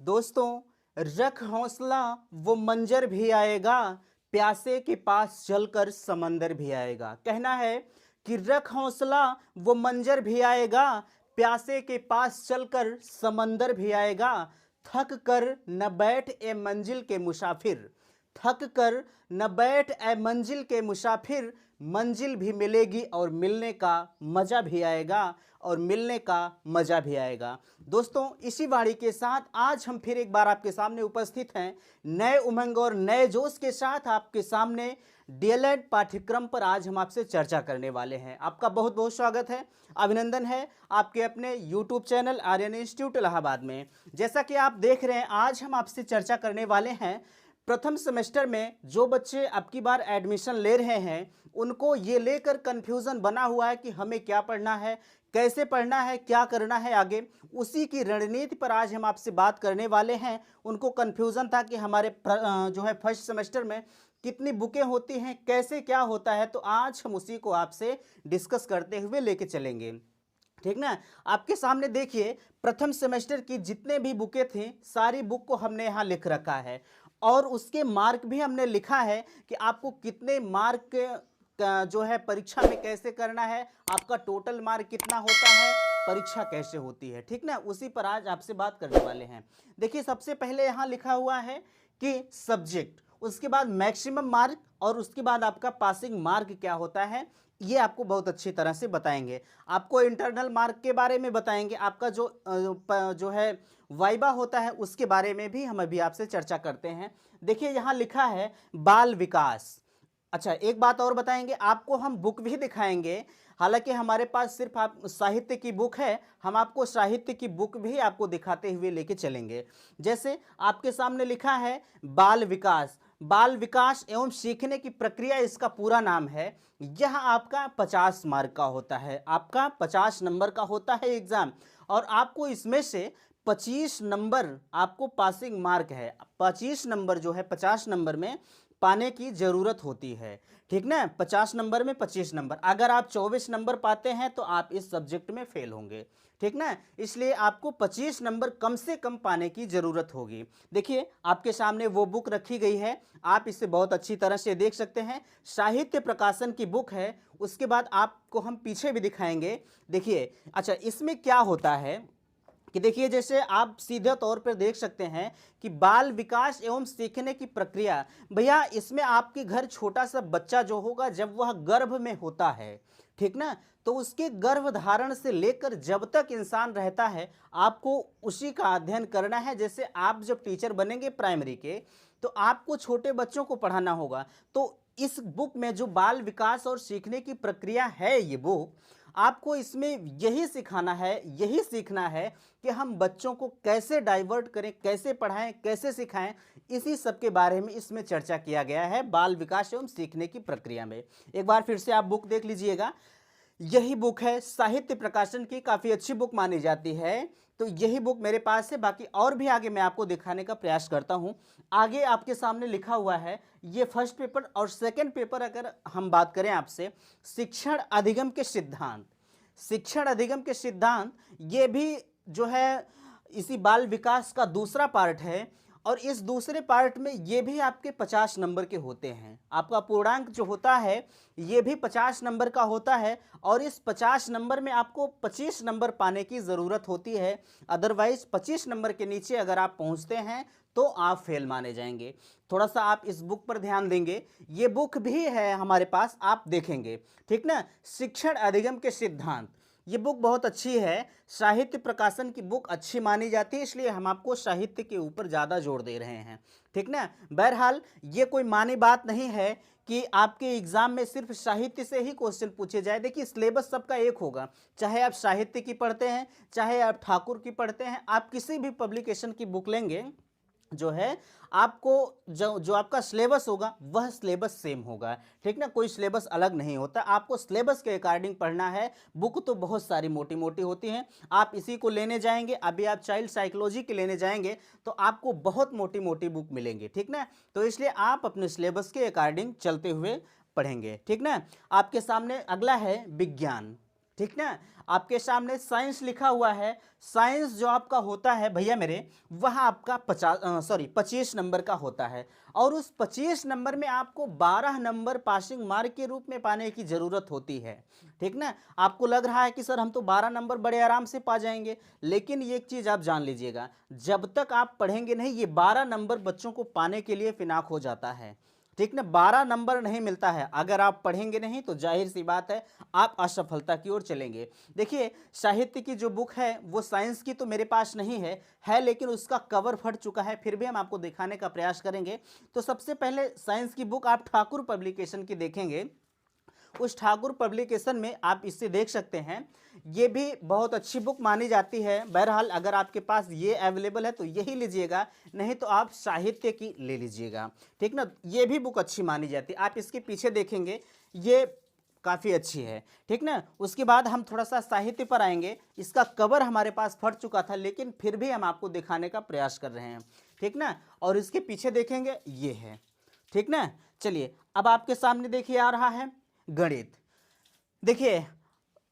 दोस्तों, रख हौसला वो मंजर भी आएगा, प्यासे के पास चलकर समंदर भी आएगा। कहना है कि रख हौसला वो मंजर भी आएगा, प्यासे के पास चलकर समंदर भी आएगा। थक कर न बैठ ए मंजिल के मुसाफिर, थक कर न बैठ ए मंजिल के मुसाफिर, मंजिल भी मिलेगी और मिलने का मजा भी आएगा, और मिलने का मजा भी आएगा। दोस्तों, इसी वाणी के साथ आज हम फिर एक बार आपके सामने उपस्थित हैं, नए उमंग और नए जोश के साथ आपके सामने डीएलएड पाठ्यक्रम पर आज हम आपसे चर्चा करने वाले हैं। आपका बहुत बहुत स्वागत है, अभिनंदन है आपके अपने YouTube channel Aryan Institute Allahabad में। जैसा कि आप देख रहे हैं, आज हम आपसे चर्चा करने वाले हैं प्रथम सेमेस्टर में जो बच्चे अब की बार एडमिशन ले रहे हैं, उनको ये लेकर कन्फ्यूज़न बना हुआ है कि हमें क्या पढ़ना है, कैसे पढ़ना है, क्या करना है आगे। उसी की रणनीति पर आज हम आपसे बात करने वाले हैं। उनको कन्फ्यूज़न था कि हमारे जो है फर्स्ट सेमेस्टर में कितनी बुकें होती हैं, कैसे क्या होता है, तो आज हम उसी को आपसे डिस्कस करते हुए लेके चलेंगे। ठीक ना। आपके सामने देखिए, प्रथम सेमेस्टर की जितने भी बुकें थी, सारी बुक को हमने यहाँ लिख रखा है, और उसके मार्क भी हमने लिखा है कि आपको कितने मार्क का जो है परीक्षा में कैसे करना है, आपका टोटल मार्क कितना होता है, परीक्षा कैसे होती है। ठीक ना, उसी पर आज आपसे बात करने वाले हैं। देखिए, सबसे पहले यहाँ लिखा हुआ है कि सब्जेक्ट, उसके बाद मैक्सिमम मार्क, और उसके बाद आपका पासिंग मार्क क्या होता है, ये आपको बहुत अच्छी तरह से बताएंगे। आपको इंटरनल मार्क के बारे में बताएंगे, आपका जो है वाइबा होता है उसके बारे में भी हम अभी आपसे चर्चा करते हैं। देखिए, यहाँ लिखा है बाल विकास। अच्छा, एक बात और बताएंगे, आपको हम बुक भी दिखाएंगे। हालांकि हमारे पास सिर्फ आप साहित्य की बुक है, हम आपको साहित्य की बुक भी आपको दिखाते हुए लेके चलेंगे। जैसे आपके सामने लिखा है बाल विकास, बाल विकास एवं सीखने की प्रक्रिया इसका पूरा नाम है। यह आपका 50 मार्क का होता है, आपका 50 नंबर का होता है एग्जाम, और आपको इसमें से 25 नंबर आपको पासिंग मार्क है। 25 नंबर जो है 50 नंबर में पाने की ज़रूरत होती है। ठीक ना, 50 नंबर में 25 नंबर, अगर आप 24 नंबर पाते हैं तो आप इस सब्जेक्ट में फेल होंगे। ठीक ना, इसलिए आपको 25 नंबर कम से कम पाने की ज़रूरत होगी। देखिए, आपके सामने वो बुक रखी गई है, आप इसे बहुत अच्छी तरह से देख सकते हैं। साहित्य प्रकाशन की बुक है। उसके बाद आपको हम पीछे भी दिखाएंगे। देखिए, अच्छा, इसमें क्या होता है कि देखिए, जैसे आप सीधे तौर पर देख सकते हैं कि बाल विकास एवं सीखने की प्रक्रिया, भैया इसमें आपके घर छोटा सा बच्चा जो होगा, जब वह गर्भ में होता है, ठीक ना, तो उसके गर्भ धारण से लेकर जब तक इंसान रहता है, आपको उसी का अध्ययन करना है। जैसे आप जब टीचर बनेंगे प्राइमरी के, तो आपको छोटे बच्चों को पढ़ाना होगा। तो इस बुक में जो बाल विकास और सीखने की प्रक्रिया है, ये बुक आपको इसमें यही सिखाना है, यही सीखना है कि हम बच्चों को कैसे डाइवर्ट करें, कैसे पढ़ाएं, कैसे सिखाएं। इसी सब के बारे में इसमें चर्चा किया गया है बाल विकास एवं सीखने की प्रक्रिया में। एक बार फिर से आप बुक देख लीजिएगा। यही बुक है, साहित्य प्रकाशन की काफ़ी अच्छी बुक मानी जाती है। तो यही बुक मेरे पास है, बाकी और भी आगे मैं आपको दिखाने का प्रयास करता हूँ। आगे आपके सामने लिखा हुआ है, ये फर्स्ट पेपर और सेकंड पेपर अगर हम बात करें आपसे, शिक्षण अधिगम के सिद्धांत। शिक्षण अधिगम के सिद्धांत ये भी जो है इसी बाल विकास का दूसरा पार्ट है, और इस दूसरे पार्ट में ये भी आपके 50 नंबर के होते हैं। आपका पूर्णांक जो होता है ये भी 50 नंबर का होता है, और इस 50 नंबर में आपको 25 नंबर पाने की ज़रूरत होती है। अदरवाइज 25 नंबर के नीचे अगर आप पहुंचते हैं तो आप फेल माने जाएंगे। थोड़ा सा आप इस बुक पर ध्यान देंगे, ये बुक भी है हमारे पास, आप देखेंगे। ठीक ना, शिक्षण अधिगम के सिद्धांत, ये बुक बहुत अच्छी है। साहित्य प्रकाशन की बुक अच्छी मानी जाती है, इसलिए हम आपको साहित्य के ऊपर ज़्यादा जोर दे रहे हैं। ठीक ना, बहरहाल ये कोई मानी बात नहीं है कि आपके एग्जाम में सिर्फ साहित्य से ही क्वेश्चन पूछे जाए। देखिए, सिलेबस सबका एक होगा, चाहे आप साहित्य की पढ़ते हैं, चाहे आप ठाकुर की पढ़ते हैं, आप किसी भी पब्लिकेशन की बुक लेंगे, जो है आपको जो आपका सिलेबस होगा वह सिलेबस सेम होगा। ठीक ना, कोई सिलेबस अलग नहीं होता, आपको सिलेबस के अकॉर्डिंग पढ़ना है। बुक तो बहुत सारी मोटी मोटी होती हैं, आप इसी को लेने जाएंगे, अभी आप चाइल्ड साइकोलॉजी के लेने जाएंगे तो आपको बहुत मोटी मोटी बुक मिलेंगी। ठीक ना, तो इसलिए आप अपने सिलेबस के अकॉर्डिंग चलते हुए पढ़ेंगे। ठीक ना, आपके सामने अगला है विज्ञान। ठीक ना। आपके सामने साइंस लिखा हुआ है। साइंस जो आपका होता है भैया मेरे, वह आपका 25 नंबर का होता है, और उस 25 नंबर में आपको 12 नंबर पासिंग मार्क के रूप में पाने की ज़रूरत होती है। ठीक ना। आपको लग रहा है कि सर हम तो 12 नंबर बड़े आराम से पा जाएंगे, लेकिन ये एक चीज़ आप जान लीजिएगा, जब तक आप पढ़ेंगे नहीं, ये 12 नंबर बच्चों को पाने के लिए फिनाक हो जाता है। ठीक ना। 12 नंबर नहीं मिलता है, अगर आप पढ़ेंगे नहीं तो जाहिर सी बात है आप असफलता की ओर चलेंगे। देखिए, साहित्य की जो बुक है वो साइंस की तो मेरे पास नहीं है, लेकिन उसका कवर फट चुका है, फिर भी हम आपको दिखाने का प्रयास करेंगे। तो सबसे पहले साइंस की बुक आप ठाकुर पब्लिकेशन की देखेंगे। उस ठाकुर पब्लिकेशन में आप इसे देख सकते हैं। ये भी बहुत अच्छी बुक मानी जाती है। बहरहाल अगर आपके पास ये अवेलेबल है तो यही लीजिएगा, नहीं तो आप साहित्य की ले लीजिएगा। ठीक ना। ये भी बुक अच्छी मानी जाती है, आप इसके पीछे देखेंगे, ये काफ़ी अच्छी है। ठीक ना। उसके बाद हम थोड़ा सा साहित्य पर आएंगे। इसका कवर हमारे पास फट चुका था, लेकिन फिर भी हम आपको दिखाने का प्रयास कर रहे हैं। ठीक ना। और इसके पीछे देखेंगे, ये है। ठीक ना। चलिए, अब आपके सामने देखिए आ रहा है गणित। देखिए,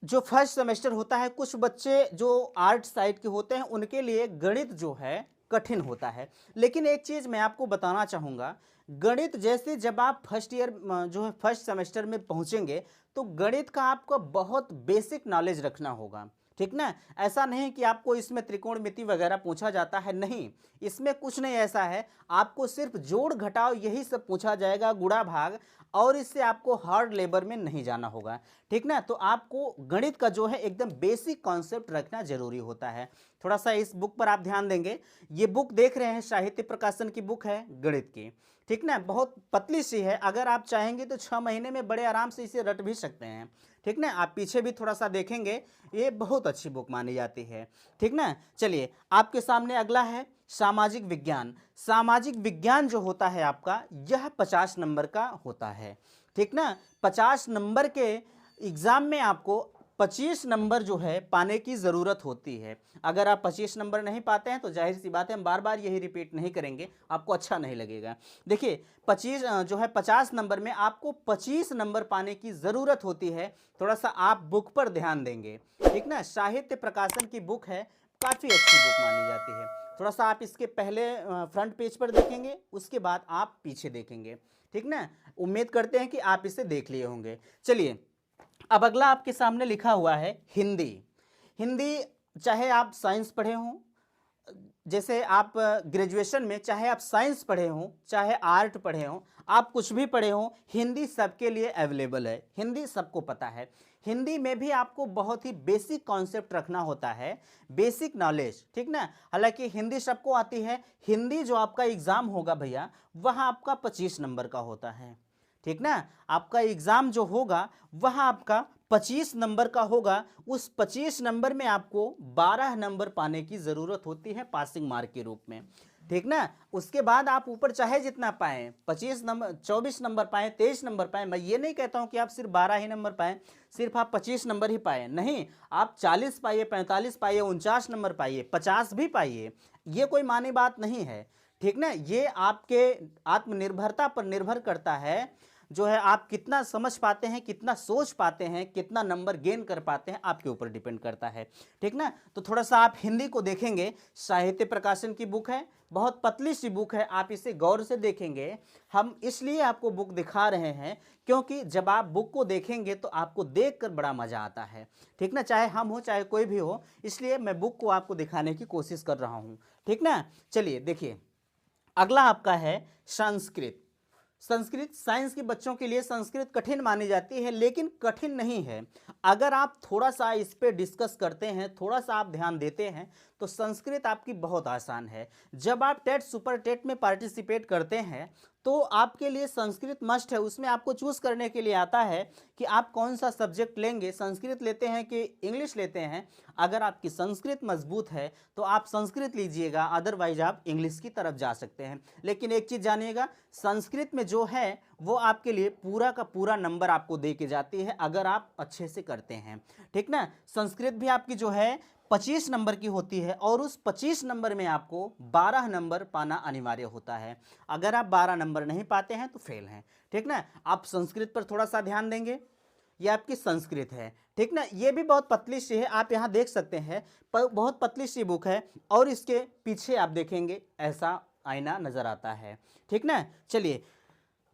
जो फर्स्ट सेमेस्टर होता है, कुछ बच्चे जो आर्ट साइड के होते हैं उनके लिए गणित जो है कठिन होता है। लेकिन एक चीज़ मैं आपको बताना चाहूँगा, गणित जैसे जब आप फर्स्ट ईयर जो है फर्स्ट सेमेस्टर में पहुँचेंगे, तो गणित का आपको बहुत बेसिक नॉलेज रखना होगा। ठीक ना। ऐसा नहीं कि आपको इसमें त्रिकोणमिति वगैरह पूछा जाता है, नहीं, इसमें कुछ नहीं ऐसा है। आपको सिर्फ जोड़ घटाव यही सब पूछा जाएगा, गुणा भाग, और इससे आपको हार्ड लेबर में नहीं जाना होगा। ठीक ना। तो आपको गणित का जो है एकदम बेसिक कॉन्सेप्ट रखना जरूरी होता है। थोड़ा सा इस बुक पर आप ध्यान देंगे। ये बुक देख रहे हैं, साहित्य प्रकाशन की बुक है गणित की। ठीक ना। बहुत पतली सी है, अगर आप चाहेंगे तो 6 महीने में बड़े आराम से इसे रट भी सकते हैं। ठीक ना। आप पीछे भी थोड़ा सा देखेंगे, ये बहुत अच्छी बुक मानी जाती है। ठीक ना। चलिए, आपके सामने अगला है सामाजिक विज्ञान। सामाजिक विज्ञान जो होता है आपका, यह 50 नंबर का होता है। ठीक ना। 50 नंबर के एग्जाम में आपको 25 नंबर जो है पाने की ज़रूरत होती है। अगर आप 25 नंबर नहीं पाते हैं तो जाहिर सी बात है हम बार बार यही रिपीट नहीं करेंगे, आपको अच्छा नहीं लगेगा। देखिए, 25 जो है 50 नंबर में आपको 25 नंबर पाने की ज़रूरत होती है। थोड़ा सा आप बुक पर ध्यान देंगे। ठीक ना। साहित्य प्रकाशन की बुक है, काफ़ी अच्छी बुक मानी जाती है। थोड़ा सा आप इसके पहले फ्रंट पेज पर देखेंगे, उसके बाद आप पीछे देखेंगे। ठीक ना। उम्मीद करते हैं कि आप इसे देख लिए होंगे। चलिए, अब अगला आपके सामने लिखा हुआ है हिंदी। हिंदी, चाहे आप साइंस पढ़े हों, जैसे आप ग्रेजुएशन में चाहे आप साइंस पढ़े हों, चाहे आर्ट पढ़े हों, आप कुछ भी पढ़े हों, हिंदी सबके लिए अवेलेबल है। हिंदी सबको पता है। हिंदी में भी आपको बहुत ही बेसिक कॉन्सेप्ट रखना होता है, बेसिक नॉलेज। ठीक ना। हालांकि हिंदी सबको आती है। हिंदी जो आपका एग्ज़ाम होगा भैया, वह आपका 25 नंबर का होता है। ठीक ना। आपका एग्ज़ाम जो होगा वह आपका 25 नंबर का होगा। उस 25 नंबर में आपको 12 नंबर पाने की ज़रूरत होती है पासिंग मार्क के रूप में। ठीक ना। उसके बाद आप ऊपर चाहे जितना पाएँ, 25 नंबर, 24 नंबर पाएँ, 23 नंबर पाएँ, मैं ये नहीं कहता हूँ कि आप सिर्फ 12 ही नंबर पाएँ, सिर्फ आप 25 नंबर ही पाएँ, नहीं, आप 40 पाइए, 45 पाइए, 49 नंबर पाइए, 50 भी पाइए, ये कोई मानी बात नहीं है। ठीक ना। ये आपके आत्मनिर्भरता पर निर्भर करता है, जो है आप कितना समझ पाते हैं, कितना सोच पाते हैं, कितना नंबर गेन कर पाते हैं, आपके ऊपर डिपेंड करता है। ठीक ना। तो थोड़ा सा आप हिंदी को देखेंगे, साहित्य प्रकाशन की बुक है, बहुत पतली सी बुक है, आप इसे गौर से देखेंगे। हम इसलिए आपको बुक दिखा रहे हैं क्योंकि जब आप बुक को देखेंगे तो आपको देखकर बड़ा मज़ा आता है। ठीक ना। चाहे हम हो, चाहे कोई भी हो, इसलिए मैं बुक को आपको दिखाने की कोशिश कर रहा हूँ। ठीक ना। चलिए देखिए, अगला आपका है संस्कृत। संस्कृत साइंस के बच्चों के लिए संस्कृत कठिन मानी जाती है, लेकिन कठिन नहीं है। अगर आप थोड़ा सा इस पे डिस्कस करते हैं, थोड़ा सा आप ध्यान देते हैं, तो संस्कृत आपकी बहुत आसान है। जब आप टेट सुपर टेट में पार्टिसिपेट करते हैं तो आपके लिए संस्कृत मस्ट है। उसमें आपको चूज़ करने के लिए आता है कि आप कौन सा सब्जेक्ट लेंगे, संस्कृत लेते हैं कि इंग्लिश लेते हैं। अगर आपकी संस्कृत मजबूत है तो आप संस्कृत लीजिएगा, अदरवाइज आप इंग्लिश की तरफ जा सकते हैं। लेकिन एक चीज़ जानिएगा, संस्कृत में जो है वो आपके लिए पूरा का पूरा नंबर आपको दे के जाती है अगर आप अच्छे से करते हैं। ठीक ना। संस्कृत भी आपकी जो है 25 नंबर की होती है, और उस 25 नंबर में आपको 12 नंबर पाना अनिवार्य होता है। अगर आप 12 नंबर नहीं पाते हैं तो फेल हैं। ठीक ना। आप संस्कृत पर थोड़ा सा ध्यान देंगे। ये आपकी संस्कृत है, ठीक ना। ये भी बहुत पतली सी है, आप यहाँ देख सकते हैं, बहुत पतली सी बुक है और इसके पीछे आप देखेंगे ऐसा आईना नजर आता है, ठीक ना। चलिए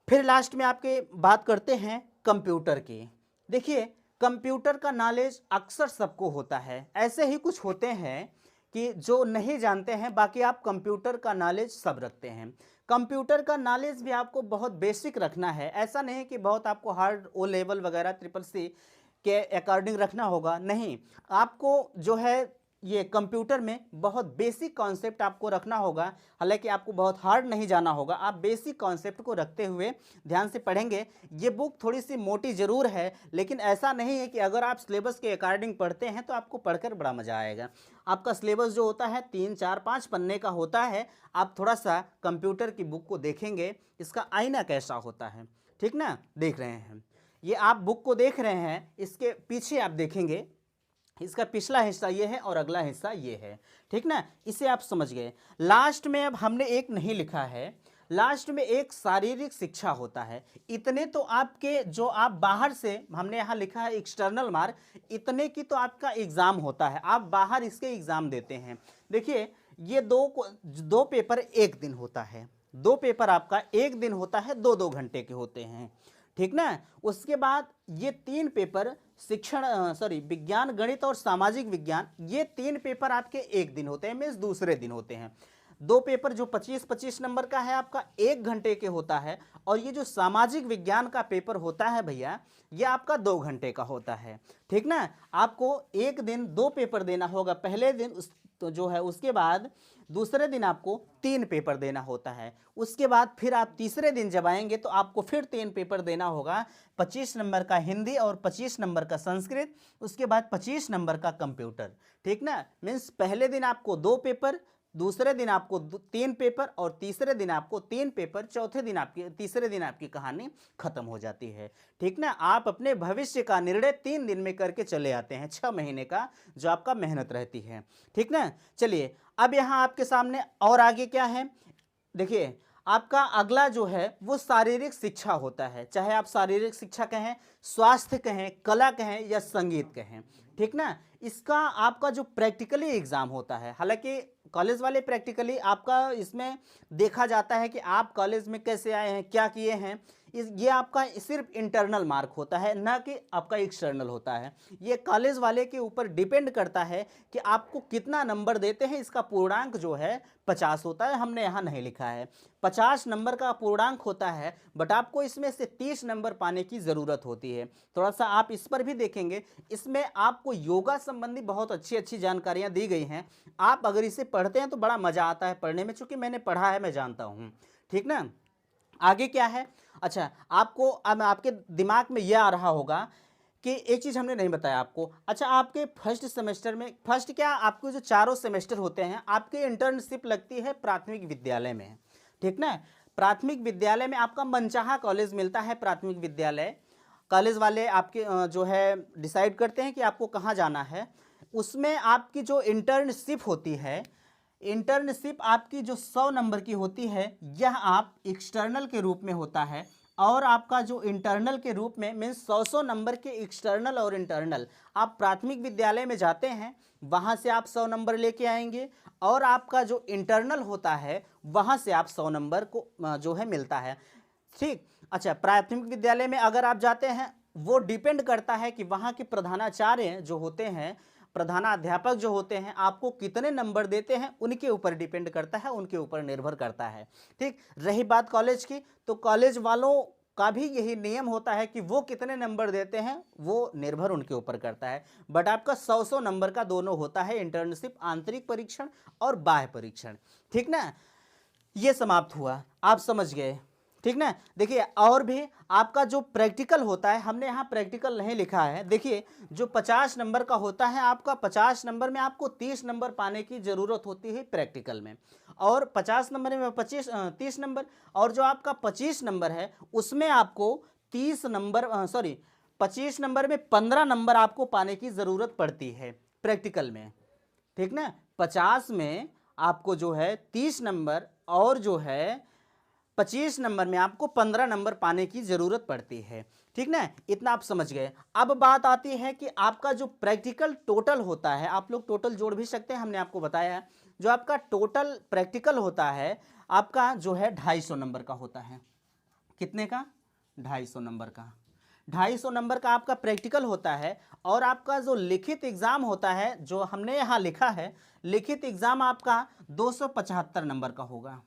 फिर लास्ट में आपके बात करते हैं कंप्यूटर की। देखिए कंप्यूटर का नॉलेज अक्सर सबको होता है, ऐसे ही कुछ होते हैं कि जो नहीं जानते हैं, बाकी आप कंप्यूटर का नॉलेज सब रखते हैं। कंप्यूटर का नॉलेज भी आपको बहुत बेसिक रखना है, ऐसा नहीं कि बहुत आपको हार्ड ओ लेवल वगैरह ट्रिपल सी के अकॉर्डिंग रखना होगा, नहीं। आपको जो है ये कंप्यूटर में बहुत बेसिक कॉन्सेप्ट आपको रखना होगा, हालांकि आपको बहुत हार्ड नहीं जाना होगा, आप बेसिक कॉन्सेप्ट को रखते हुए ध्यान से पढ़ेंगे। ये बुक थोड़ी सी मोटी ज़रूर है, लेकिन ऐसा नहीं है कि अगर आप सिलेबस के अकॉर्डिंग पढ़ते हैं तो आपको पढ़कर बड़ा मज़ा आएगा। आपका सिलेबस जो होता है 3, 4, 5 पन्ने का होता है, आप थोड़ा सा कंप्यूटर की बुक को देखेंगे, इसका आईना कैसा होता है, ठीक ना। देख रहे हैं, ये आप बुक को देख रहे हैं, इसके पीछे आप देखेंगे, इसका पिछला हिस्सा ये है और अगला हिस्सा ये है, ठीक ना। इसे आप समझ गए। लास्ट में अब हमने एक नहीं लिखा है, लास्ट में एक शारीरिक शिक्षा होता है। इतने तो आपके जो आप बाहर से, हमने यहाँ लिखा है एक्सटर्नल मार्क, इतने की तो आपका एग्ज़ाम होता है, आप बाहर इसके एग्ज़ाम देते हैं। देखिए ये दो पेपर एक दिन होता है, 2 पेपर आपका एक दिन होता है, 2-2 घंटे के होते हैं, ठीक ना। उसके बाद ये 3 पेपर विज्ञान, गणित और सामाजिक विज्ञान, ये 3 पेपर आपके एक दिन होते हैं, मीन्स दूसरे दिन होते हैं। 2 पेपर जो 25-25 नंबर का है आपका 1 घंटे के होता है, और ये जो सामाजिक विज्ञान का पेपर होता है भैया, ये आपका 2 घंटे का होता है, ठीक ना। आपको एक दिन 2 पेपर देना होगा, पहले दिन तो जो है, उसके बाद दूसरे दिन आपको 3 पेपर देना होता है। उसके बाद फिर आप तीसरे दिन जब आएंगे तो आपको फिर 3 पेपर देना होगा, 25 नंबर का हिंदी और 25 नंबर का संस्कृत, उसके बाद 25 नंबर का कंप्यूटर, ठीक ना। मीन्स पहले दिन आपको 2 पेपर, दूसरे दिन आपको 3 पेपर, और तीसरे दिन आपको 3 पेपर, चौथे दिन तीसरे दिन आपकी कहानी खत्म हो जाती है, ठीक ना। आप अपने भविष्य का निर्णय 3 दिन में करके चले आते हैं, 6 महीने का जो आपका मेहनत रहती है, ठीक ना। चलिए अब यहाँ आपके सामने और आगे क्या है, देखिए आपका अगला जो है वो शारीरिक शिक्षा होता है, चाहे आप शारीरिक शिक्षा कहें, स्वास्थ्य कहें, कला कहें या संगीत कहें, ठीक ना। इसका आपका जो प्रैक्टिकली एग्ज़ाम होता है, हालांकि कॉलेज वाले प्रैक्टिकली आपका इसमें देखा जाता है कि आप कॉलेज में कैसे आए हैं, क्या किए हैं, ये आपका सिर्फ इंटरनल मार्क होता है, ना कि आपका एक्सटर्नल होता है। ये कॉलेज वाले के ऊपर डिपेंड करता है कि आपको कितना नंबर देते हैं। इसका पूर्णांक जो है 50 होता है, हमने यहाँ नहीं लिखा है, 50 नंबर का पूर्णांक होता है, बट आपको इसमें से 30 नंबर पाने की ज़रूरत होती है। थोड़ा सा आप इस पर भी देखेंगे, इसमें आपको योगा संबंधी बहुत अच्छी अच्छी जानकारियाँ दी गई हैं। आप अगर इसे पढ़ते हैं तो बड़ा मज़ा आता है पढ़ने में, चूँकि मैंने पढ़ा है, मैं जानता हूँ, ठीक ना। आगे क्या है, अच्छा आपको अब आपके दिमाग में यह आ रहा होगा कि एक चीज़ हमने नहीं बताया आपको। अच्छा आपके फर्स्ट सेमेस्टर में, फर्स्ट क्या, आपके जो चारों सेमेस्टर होते हैं, आपके इंटर्नशिप लगती है प्राथमिक विद्यालय में, ठीक ना। प्राथमिक विद्यालय में आपका मनचाहा कॉलेज मिलता है, प्राथमिक विद्यालय कॉलेज वाले आपके जो है डिसाइड करते हैं कि आपको कहाँ जाना है। उसमें आपकी जो इंटर्नशिप होती है, इंटर्नशिप आपकी जो 100 नंबर की होती है, यह आप एक्सटर्नल के रूप में होता है, और आपका जो इंटरनल के रूप में मीन्स 100 नंबर के एक्सटर्नल और इंटरनल आप प्राथमिक विद्यालय में जाते हैं, वहाँ से आप 100 नंबर लेके आएंगे, और आपका जो इंटरनल होता है वहाँ से आप 100 नंबर को जो है मिलता है, ठीक। अच्छा प्राथमिक विद्यालय में अगर आप जाते हैं, वो डिपेंड करता है कि वहाँ के प्रधानाचार्य जो होते हैं, प्रधानाध्यापक जो होते हैं, आपको कितने नंबर देते हैं, उनके ऊपर डिपेंड करता है, उनके ऊपर निर्भर करता है, ठीक। रही बात कॉलेज की, तो कॉलेज वालों का भी यही नियम होता है कि वो कितने नंबर देते हैं वो निर्भर उनके ऊपर करता है। बट आपका 100 नंबर का दोनों होता है, इंटर्नशिप, आंतरिक परीक्षण और बाह्य परीक्षण, ठीक ना। ये समाप्त हुआ, आप समझ गए, ठीक ना। देखिए और भी आपका जो प्रैक्टिकल होता है, हमने यहाँ प्रैक्टिकल नहीं लिखा है। देखिए जो 50 नंबर का होता है आपका, 50 नंबर में आपको 30 नंबर पाने की ज़रूरत होती है प्रैक्टिकल में, और 50 नंबर में 30 नंबर, और जो आपका 25 नंबर है उसमें आपको 30 नंबर 25 नंबर में 15 नंबर आपको पाने की ज़रूरत पड़ती है प्रैक्टिकल में, ठीक ना। 50 में आपको जो है 30 नंबर और जो है 25 नंबर में आपको 15 नंबर पाने की जरूरत पड़ती है। ठीक ना, इतना आप समझ गए। अब बात आती है कि आपका जो प्रैक्टिकल टोटल होता है, आप लोग टोटल जोड़ भी सकते हैं, हमने आपको बताया है। जो आपका टोटल प्रैक्टिकल होता है आपका जो है 250 नंबर का होता है। कितने का? 250 नंबर का। 250 नंबर का आपका प्रैक्टिकल होता है। और आपका जो लिखित एग्जाम होता है, जो हमने यहाँ लिखा है, लिखित एग्जाम आपका 275 नंबर का होगा।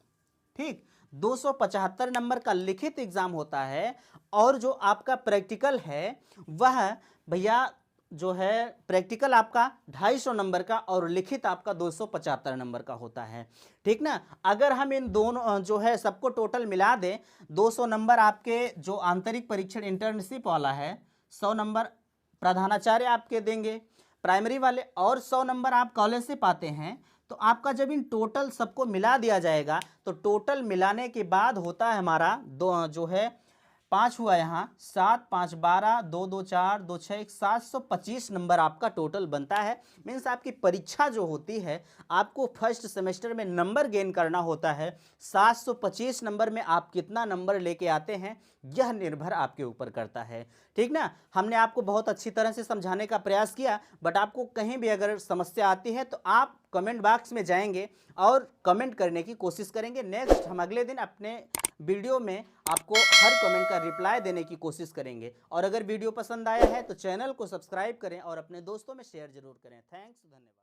ठीक, 275 नंबर का लिखित एग्जाम होता है। और जो आपका प्रैक्टिकल है वह भैया जो है प्रैक्टिकल आपका 250 नंबर का और लिखित आपका 275 नंबर का होता है। ठीक ना, अगर हम इन दोनों जो है सबको टोटल मिला दें, 200 नंबर आपके जो आंतरिक परीक्षण इंटर्नशिप वाला है, 100 नंबर प्रधानाचार्य आपके देंगे प्राइमरी वाले, और 100 नंबर आप कॉलेज से पाते हैं। तो आपका जब इन टोटल सबको मिला दिया जाएगा तो टोटल मिलाने के बाद होता है हमारा दो जो है 5 हुआ, यहाँ 7 5 12 2 2 4 2 6 725 नंबर आपका टोटल बनता है। मीन्स आपकी परीक्षा जो होती है, आपको फर्स्ट सेमेस्टर में नंबर गेन करना होता है। 725 नंबर में आप कितना नंबर लेके आते हैं यह निर्भर आपके ऊपर करता है। ठीक ना, हमने आपको बहुत अच्छी तरह से समझाने का प्रयास किया, बट आपको कहीं भी अगर समस्या आती है तो आप कमेंट बॉक्स में जाएंगे और कमेंट करने की कोशिश करेंगे। नेक्स्ट हम अगले दिन अपने वीडियो में आपको हर कमेंट का रिप्लाई देने की कोशिश करेंगे। और अगर वीडियो पसंद आया है तो चैनल को सब्सक्राइब करें और अपने दोस्तों में शेयर जरूर करें। थैंक्स, धन्यवाद।